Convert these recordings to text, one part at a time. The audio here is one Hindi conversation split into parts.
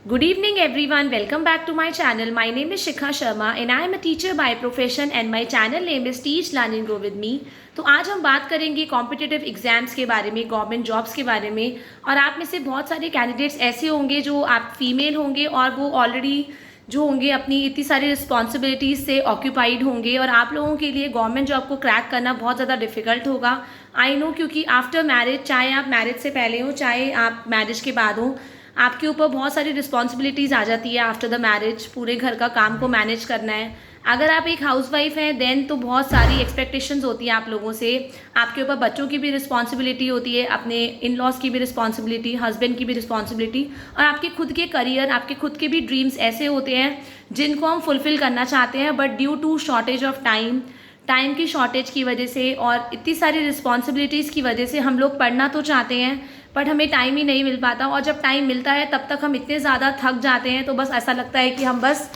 Good evening everyone, welcome back to my channel. My name is Shikha Sharma and I am a teacher by profession and my channel name is Teach Learn and Grow with Me. तो आज हम बात करेंगे कॉम्पिटिटिव एग्जाम्स के बारे में, गवर्नमेंट जॉब्स के बारे में। और आप में से बहुत सारे कैंडिडेट्स ऐसे होंगे जो आप फीमेल होंगे और वो ऑलरेडी जो होंगे अपनी इतनी सारी रिस्पॉन्सिबिलिटीज़ से ऑक्यूपाइड होंगे और आप लोगों के लिए गवर्नमेंट जॉब को क्रैक करना बहुत ज़्यादा डिफिकल्ट होगा। आई नो, क्योंकि आफ्टर मैरिज, चाहे आप मैरिज से पहले हो चाहे आप मैरिज के बाद हो, आपके ऊपर बहुत सारी रिस्पॉन्सिबिलिटीज़ आ जाती है आफ्टर द मैरिज। पूरे घर का काम को मैनेज करना है। अगर आप एक हाउसवाइफ हैं देन तो बहुत सारी एक्सपेक्टेशंस होती हैं आप लोगों से। आपके ऊपर बच्चों की भी रिस्पॉन्सिबिलिटी होती है, अपने इन लॉज की भी रिस्पॉन्सिबिलिटी, हस्बैंड की भी रिस्पॉन्सिबिलिटी, और आपके खुद के करियर, आपके खुद के भी ड्रीम्स ऐसे होते हैं जिनको हम फुलफ़िल करना चाहते हैं, but due to shortage of time की शॉर्टेज की वजह से और इतनी सारी रिस्पॉन्सिबिलिटीज़ की वजह से हम लोग पढ़ना तो चाहते हैं बट हमें टाइम ही नहीं मिल पाता। और जब टाइम मिलता है तब तक हम इतने ज़्यादा थक जाते हैं तो बस ऐसा लगता है कि हम बस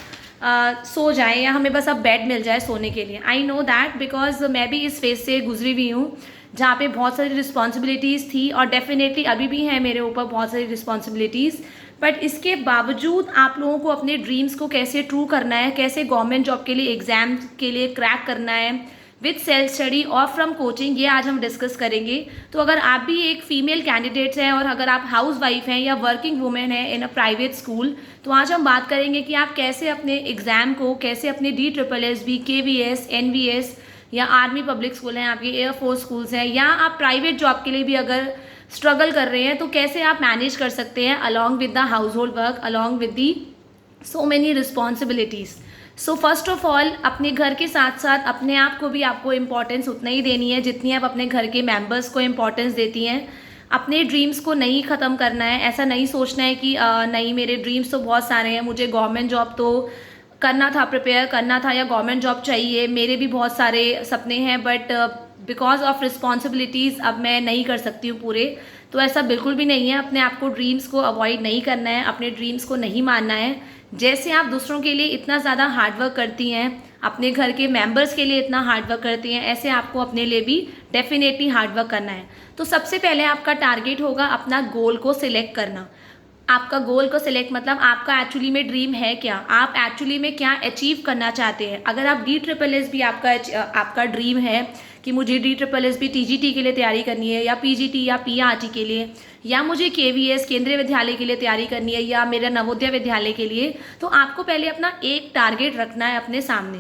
सो जाएं या हमें बस अब बेड मिल जाए सोने के लिए। आई नो दैट बिकॉज मैं भी इस फेज से गुजरी हुई हूँ जहाँ पे बहुत सारी रिस्पॉन्सिबिलिटीज़ थी और डेफिनेटली अभी भी है मेरे ऊपर बहुत सारी रिस्पॉन्सिबिलिटीज़। बट इसके बावजूद आप लोगों को अपने ड्रीम्स को कैसे ट्रू करना है, कैसे गवर्नमेंट जॉब के लिए एग्ज़ाम के लिए क्रैक करना है विथ सेल्फ स्टडी और फ्रॉम कोचिंग, ये आज हम डिस्कस करेंगे। तो अगर आप भी एक फीमेल कैंडिडेट्स हैं और अगर आप हाउस वाइफ हैं या वर्किंग वुमेन हैं इन अ प्राइवेट स्कूल, तो आज हम बात करेंगे कि आप कैसे अपने एग्ज़ाम को, कैसे अपने DSSB, KVS, NVS या आर्मी पब्लिक स्कूल हैं, आपके एयरफोर्स स्कूल्स हैं, या आप प्राइवेट जॉब के लिए भी अगर स्ट्रगल कर रहे हैं तो कैसे आप मैनेज कर सकते हैं along with the house hold work, along with the so many responsibilities. So first of all, अपने घर के साथ साथ अपने आप को भी आपको इम्पोर्टेंस उतना ही देनी है जितनी आप अपने घर के मेंबर्स को इम्पोर्टेंस देती हैं। अपने ड्रीम्स को नहीं ख़त्म करना है। ऐसा नहीं सोचना है कि नहीं, मेरे ड्रीम्स तो बहुत सारे हैं, मुझे गवर्नमेंट जॉब तो करना था, प्रिपेयर करना था या गवर्नमेंट जॉब चाहिए, मेरे भी बहुत सारे सपने हैं बट बिकॉज ऑफ रिस्पॉन्सिबिलिटीज़ अब मैं नहीं कर सकती हूँ पूरे। तो ऐसा बिल्कुल भी नहीं है। अपने आप को, ड्रीम्स को अवॉइड नहीं करना है, अपने ड्रीम्स को नहीं मानना है। जैसे आप दूसरों के लिए इतना ज़्यादा हार्डवर्क करती हैं, अपने घर के मेंबर्स के लिए इतना हार्डवर्क करती हैं, ऐसे आपको अपने लिए भी डेफिनेटली हार्डवर्क करना है। तो सबसे पहले आपका टारगेट होगा अपना गोल को सिलेक्ट करना। आपका गोल को सिलेक्ट मतलब आपका एक्चुअली में ड्रीम है क्या, आप एक्चुअली में क्या अचीव करना चाहते हैं। अगर आप DSSB आपका ड्रीम है कि मुझे DSSB TGT के लिए तैयारी करनी है, या PGT या PRT के लिए, या मुझे KVS केंद्रीय विद्यालय के लिए तैयारी करनी है, या मेरा नवोदय विद्यालय के लिए, तो आपको पहले अपना एक टारगेट रखना है अपने सामने।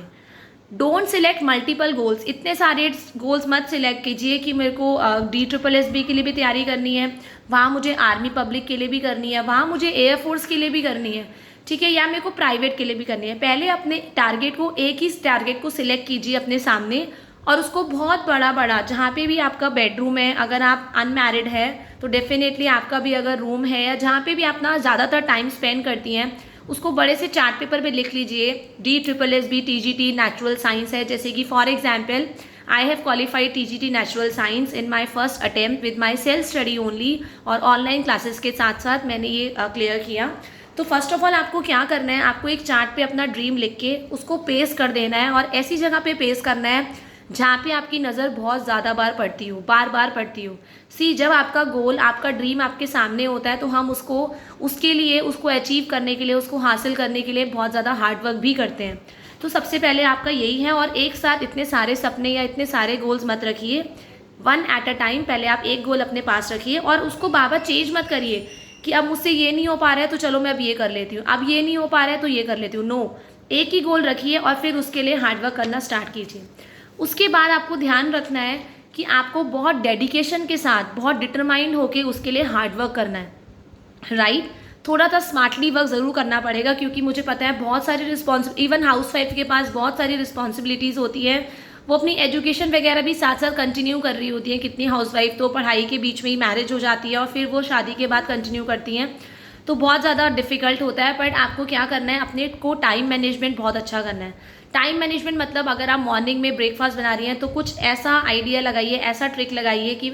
Don't select multiple goals. इतने सारे गोल्स मत सिलेक्ट कीजिए कि मेरे को DSSB के लिए भी तैयारी करनी है, वहाँ मुझे आर्मी पब्लिक के लिए भी करनी है, वहाँ मुझे एयरफोर्स के लिए भी करनी है, ठीक है, या मेरे को प्राइवेट के लिए भी करनी है। पहले अपने टारगेट को, एक ही टारगेट को सिलेक्ट कीजिए अपने सामने और उसको बहुत बड़ा बड़ा, जहाँ पे भी आपका बेडरूम है, अगर आप अनमैरिड है तो डेफिनेटली आपका भी अगर रूम है या जहाँ पे भी अपना ज़्यादातर टाइम स्पेंड करती हैं, उसको बड़े से चार्ट पेपर पे लिख लीजिए। DSSB TGT नेचुरल साइंस है, जैसे कि for example I have qualified TGT natural science in my first attempt with my self study only, और ऑनलाइन क्लासेस के साथ साथ मैंने ये क्लियर किया। तो फर्स्ट ऑफ ऑल आपको क्या करना है, आपको एक चार्ट पे अपना ड्रीम लिख के उसको पेस्ट कर देना है, और ऐसी जगह पे पेस्ट करना है जहाँ पे आपकी नज़र बहुत ज़्यादा बार पड़ती हो, बार बार पड़ती हो। जब आपका गोल, आपका ड्रीम आपके सामने होता है तो हम उसको, उसके लिए, उसको अचीव करने के लिए, उसको हासिल करने के लिए बहुत ज़्यादा हार्डवर्क भी करते हैं। तो सबसे पहले आपका यही है। और एक साथ इतने सारे सपने या इतने सारे गोल्स मत रखिए, वन एट अ टाइम। पहले आप एक गोल अपने पास रखिए और उसको बार बार चेंज मत करिए कि अब मुझसे ये नहीं हो पा रहा है तो चलो मैं अब ये कर लेती हूँ, अब ये नहीं हो पा रहा है तो ये कर लेती हूँ। नो, एक ही गोल रखिए और फिर उसके लिए हार्डवर्क करना स्टार्ट कीजिए। उसके बाद आपको ध्यान रखना है कि आपको बहुत डेडिकेशन के साथ, बहुत डिटरमाइंड होकर उसके लिए हार्डवर्क करना है, राइट। थोड़ा सा स्मार्टली वर्क ज़रूर करना पड़ेगा, क्योंकि मुझे पता है बहुत सारी इवन हाउसवाइफ के पास बहुत सारी रिस्पॉन्सिबिलिटीज़ होती है। वो अपनी एजुकेशन वगैरह भी साथ साथ कंटिन्यू कर रही होती है। कितनी हाउसवाइफ तो पढ़ाई के बीच में ही मैरिज हो जाती है और फिर वो शादी के बाद कंटिन्यू करती हैं, तो बहुत ज़्यादा डिफ़िकल्ट होता है। बट आपको क्या करना है, अपने को टाइम मैनेजमेंट बहुत अच्छा करना है। टाइम मैनेजमेंट मतलब अगर आप मॉर्निंग में ब्रेकफास्ट बना रही हैं तो कुछ ऐसा आइडिया लगाइए, ऐसा ट्रिक लगाइए कि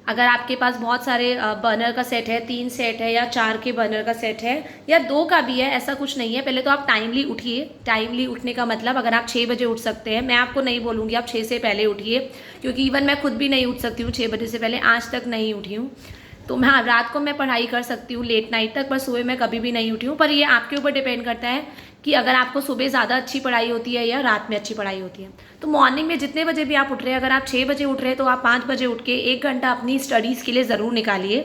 अगर आपके पास बहुत सारे बर्नर का सेट है, 3 सेट है या 4 के बर्नर का सेट है या 2 का भी है, ऐसा कुछ नहीं है। पहले तो आप टाइमली उठिए। टाइमली उठने का मतलब अगर आप 6 बजे उठ सकते हैं, मैं आपको नहीं बोलूँगी आप 6 से पहले उठिए, क्योंकि इवन मैं खुद भी नहीं उठ सकती हूँ 6 बजे से पहले, आज तक नहीं उठी हूँ। तो मैं रात को मैं पढ़ाई कर सकती हूँ लेट नाइट तक, पर सुबह मैं कभी भी नहीं उठी हूँ। पर ये आपके ऊपर डिपेंड करता है कि अगर आपको सुबह ज़्यादा अच्छी पढ़ाई होती है या रात में अच्छी पढ़ाई होती है। तो मॉर्निंग में जितने बजे भी आप उठ रहे हैं, अगर आप 6 बजे उठ रहे हैं तो आप 5 बजे उठ के 1 घंटा अपनी स्टडीज़ के लिए ज़रूर निकालिए,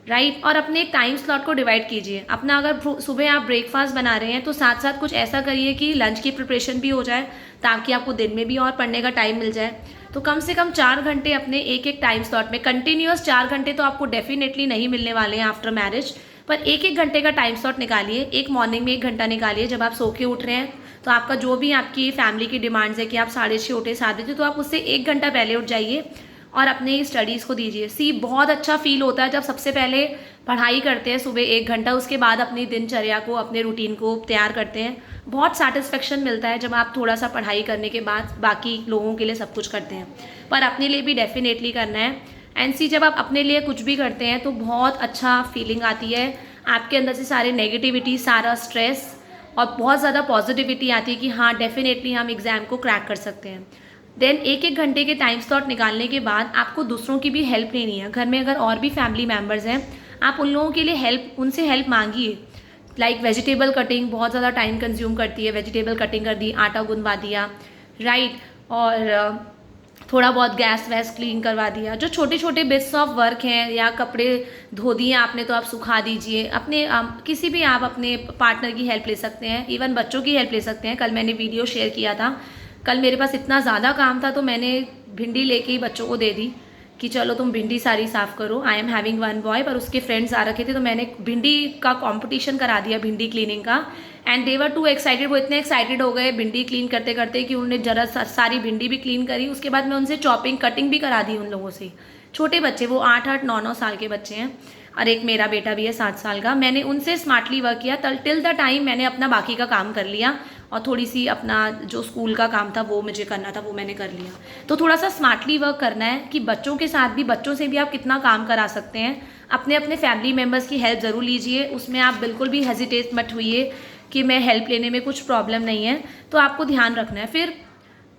राइट। और अपने एक टाइम स्लॉट को डिवाइड कीजिए। अपना अगर सुबह आप ब्रेकफास्ट बना रहे हैं तो साथ साथ कुछ ऐसा करिए कि लंच की प्रिपरेशन भी हो जाए, ताकि आपको दिन में भी और पढ़ने का टाइम मिल जाए। तो कम से कम 4 घंटे अपने एक एक टाइम स्लॉट में, कंटिन्यूअस 4 घंटे तो आपको डेफिनेटली नहीं मिलने वाले हैं आफ्टर मैरिज, पर एक एक घंटे का टाइम स्लॉट निकालिए। एक मॉर्निंग में 1 घंटा निकालिए जब आप सो के उठ रहे हैं, तो आपका जो भी आपकी फैमिली की डिमांड्स है कि आप 6:30 उठे 7 बजे, तो आप उससे 1 घंटा पहले उठ जाइए और अपने स्टडीज़ को दीजिए। बहुत अच्छा फील होता है जब सबसे पहले पढ़ाई करते हैं सुबह 1 घंटा, उसके बाद अपनी दिनचर्या को, अपने रूटीन को तैयार करते हैं। बहुत सेटिस्फेक्शन मिलता है जब आप थोड़ा सा पढ़ाई करने के बाद बाकी लोगों के लिए सब कुछ करते हैं, पर अपने लिए भी डेफिनेटली करना है। एंड जब आप अपने लिए कुछ भी करते हैं तो बहुत अच्छा फीलिंग आती है, आपके अंदर से सारे नेगेटिविटी, सारा स्ट्रेस और बहुत ज़्यादा पॉजिटिविटी आती है कि हाँ डेफिनेटली हम एग्ज़ाम को क्रैक कर सकते हैं। देन एक एक घंटे के टाइम स्लॉट निकालने के बाद आपको दूसरों की भी हेल्प लेनी है। घर में अगर और भी फैमिली मेम्बर्स हैं, आप उन लोगों के लिए उनसे हेल्प मांगिए। लाइक वेजिटेबल कटिंग बहुत ज़्यादा टाइम कंज्यूम करती है, वेजिटेबल कटिंग कर दी, आटा गुंदवा दिया, राइट। और थोड़ा बहुत गैस वैस क्लीन करवा दिया। जो छोटे छोटे बिट्स ऑफ वर्क हैं, या कपड़े धो दिए आपने तो आप सुखा दीजिए। अपने किसी भी आप अपने पार्टनर की हेल्प ले सकते हैं, इवन बच्चों की हेल्प ले सकते हैं। कल मैंने वीडियो शेयर किया था, कल मेरे पास इतना ज़्यादा काम था तो मैंने भिंडी लेके ही बच्चों को दे दी कि चलो तुम भिंडी सारी साफ़ करो। I am having one boy, पर उसके फ्रेंड्स आ रखे थे तो मैंने भिंडी का कंपटीशन करा दिया, भिंडी क्लीनिंग का। And they were to excited, वो इतने एक्साइटेड हो गए भिंडी क्लीन करते करते कि उन्होंने जरा सारी भिंडी भी क्लीन करी। उसके बाद मैं उनसे चॉपिंग कटिंग भी करा दी उन लोगों से। छोटे बच्चे, वो 8-8 9-9 साल के बच्चे हैं, और एक मेरा बेटा भी है 7 साल का। मैंने उनसे स्मार्टली वर्क किया टिल द टाइम मैंने अपना बाकी का काम कर लिया, और थोड़ी सी अपना जो स्कूल का काम था वो मुझे करना था वो मैंने कर लिया। तो थोड़ा सा स्मार्टली वर्क करना है कि बच्चों के साथ भी, बच्चों से भी आप कितना काम करा सकते हैं। अपने अपने फैमिली मेम्बर्स की हेल्प ज़रूर लीजिए, उसमें आप बिल्कुल भी हेजिटेट मत होइए कि मैं हेल्प लेने में कुछ प्रॉब्लम नहीं है। तो आपको ध्यान रखना है। फिर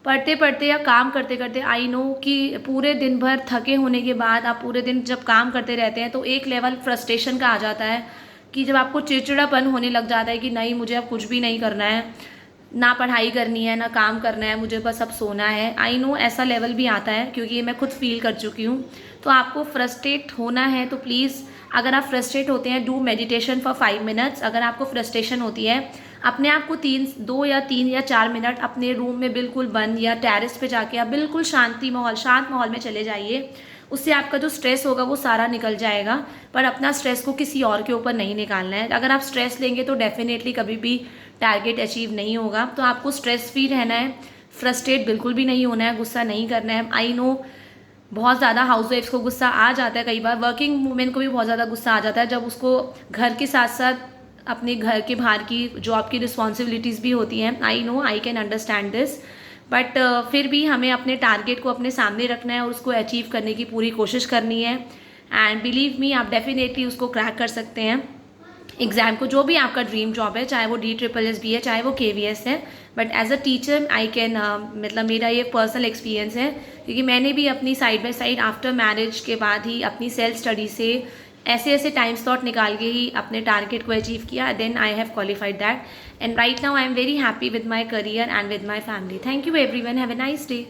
पढ़ते पढ़ते या काम करते करते, आई नो कि पूरे दिन भर थके होने के बाद आप पूरे दिन जब काम करते रहते हैं तो एक लेवल फ्रस्ट्रेशन का आ जाता है कि जब आपको चिड़चिड़ापन होने लग जाता है कि नहीं मुझे अब कुछ भी नहीं करना है, ना पढ़ाई करनी है ना काम करना है, मुझे बस अब सोना है। आई नो ऐसा लेवल भी आता है, क्योंकि ये मैं खुद फील कर चुकी हूँ। तो आपको फ्रस्ट्रेट होना है तो प्लीज़, अगर आप फ्रस्ट्रेट होते हैं, डू मेडिटेशन फॉर 5 मिनट्स। अगर आपको फ्रस्ट्रेशन होती है, अपने आप को 2 या 3 या 4 मिनट अपने रूम में बिल्कुल बंद या टेरेस पे जाके आप बिल्कुल शांत माहौल में चले जाइए। उससे आपका जो स्ट्रेस होगा वो सारा निकल जाएगा। पर अपना स्ट्रेस को किसी और के ऊपर नहीं निकालना है। अगर आप स्ट्रेस लेंगे तो डेफिनेटली कभी भी टारगेट अचीव नहीं होगा। तो आपको स्ट्रेस फ्री रहना है, फ्रस्ट्रेट बिल्कुल भी नहीं होना है, गुस्सा नहीं करना है। आई नो बहुत ज़्यादा हाउसवाइफ्स को गुस्सा आ जाता है, कई बार वर्किंग वुमेन को भी बहुत ज़्यादा गुस्सा आ जाता है जब उसको घर के साथ साथ अपने घर के बाहर की जॉब की रिस्पॉन्सिबिलिटीज़ भी होती हैं। I know, I can understand this, but फिर भी हमें अपने टारगेट को अपने सामने रखना है और उसको अचीव करने की पूरी कोशिश करनी है। एंड बिलीव मी, आप डेफिनेटली उसको क्रैक कर सकते हैं एग्ज़ाम को। जो भी आपका ड्रीम जॉब है, चाहे वो DSSS भी है, चाहे वो KVS है, but as a teacher I can, मतलब मेरा ये पर्सनल एक्सपीरियंस है, क्योंकि मैंने भी अपनी side by side after marriage के बाद ही अपनी सेल्फ स्टडी से ऐसे ऐसे टाइम स्लॉट निकाल के ही अपने टारगेट को अचीव किया। Then I have qualified that, and right now I am very happy with my career and with my family. Thank you everyone, have a nice day.